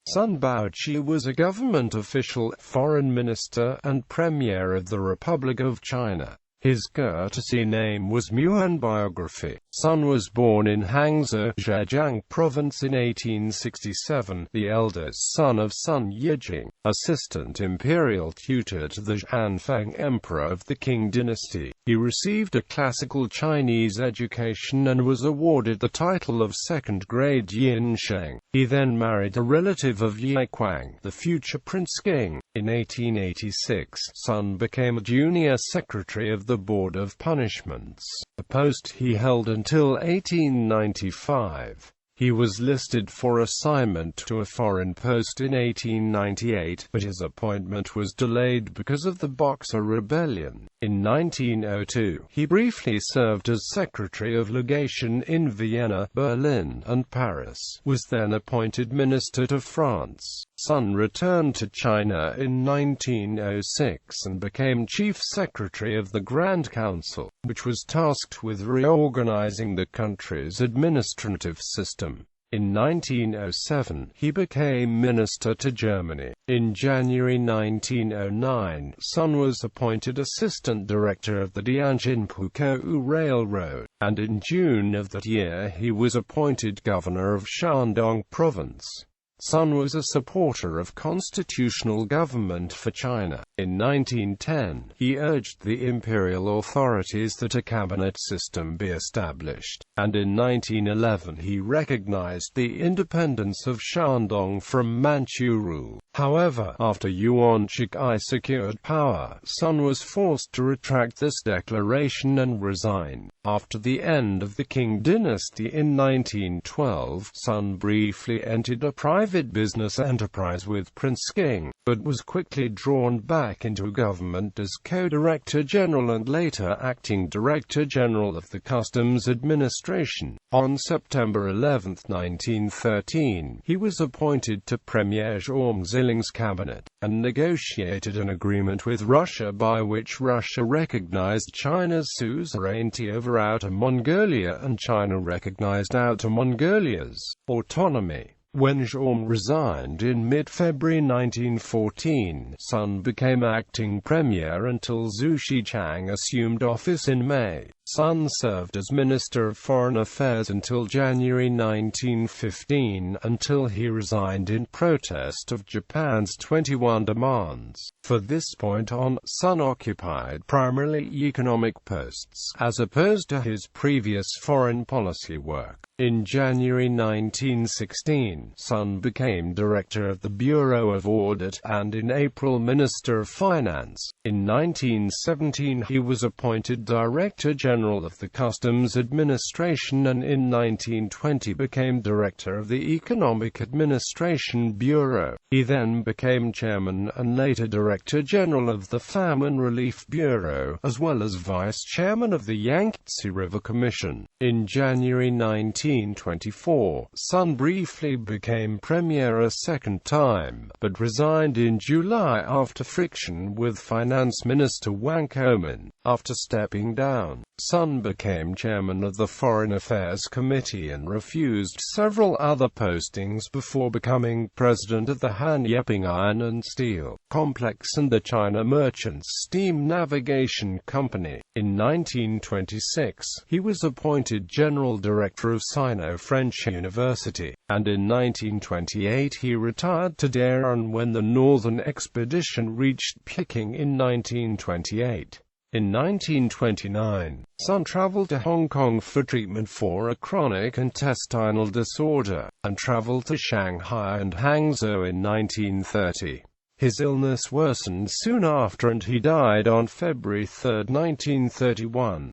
Sun Baoqi was a government official, foreign minister, and premier of the Republic of China. His courtesy name was Muhan. Biography. Sun was born in Hangzhou, Zhejiang Province in 1867, the eldest son of Sun Yijing, assistant imperial tutor to the Zhanfeng Emperor of the Qing dynasty. He received a classical Chinese education and was awarded the title of second-grade Yin Sheng. He then married a relative of Ye Kuang, the future Prince Qing. In 1886, Sun became a junior secretary of the Board of Punishments, a post he held until 1895. He was listed for assignment to a foreign post in 1898, but his appointment was delayed because of the Boxer Rebellion. In 1902, he briefly served as Secretary of Legation in Vienna, Berlin, and Paris, was then appointed Minister to France. Sun returned to China in 1906 and became Chief Secretary of the Grand Council, which was tasked with reorganizing the country's administrative system. In 1907, he became Minister to Germany. In January 1909, Sun was appointed Assistant Director of the Tianjin-Pukou Railroad, and in June of that year he was appointed Governor of Shandong Province. Sun was a supporter of constitutional government for China. In 1910, he urged the imperial authorities that a cabinet system be established, and in 1911 he recognized the independence of Shandong from Manchu rule. However, after Yuan Shikai secured power, Sun was forced to retract this declaration and resign. After the end of the Qing dynasty in 1912, Sun briefly entered a private business enterprise with Prince Qing, but was quickly drawn back into government as Co-Director General and later Acting Director General of the Customs Administration. On September 11, 1913, he was appointed to Premier Zhang Ziling's cabinet, and negotiated an agreement with Russia by which Russia recognized China's suzerainty over Outer Mongolia and China recognized Outer Mongolia's autonomy. When Zhang resigned in mid-February 1914, Sun became acting premier until Zhu Xichang assumed office in May. Sun served as Minister of Foreign Affairs until January 1915, until he resigned in protest of Japan's 21 demands. For this point on, Sun occupied primarily economic posts, as opposed to his previous foreign policy work. In January 1916, Sun became Director of the Bureau of Audit, and in April Minister of Finance. In 1917 he was appointed Director General of the Customs Administration, and in 1920 became Director of the Economic Administration Bureau. He then became Chairman and later Director General of the Famine Relief Bureau, as well as Vice Chairman of the Yangtze River Commission. In January 1924, Sun briefly became Premier a second time, but resigned in July after friction with Finance Minister Wang Komin. After stepping down, Sun became Chairman of the Foreign Affairs Committee and refused several other postings before becoming President of the Han Yeping Iron and Steel Complex and the China Merchants Steam Navigation Company. In 1926, he was appointed General Director of Sino-French University, and in 1928 he retired to Dairen when the Northern Expedition reached Peking in 1928. In 1929, Sun traveled to Hong Kong for treatment for a chronic intestinal disorder, and traveled to Shanghai and Hangzhou in 1930. His illness worsened soon after and he died on February 3, 1931.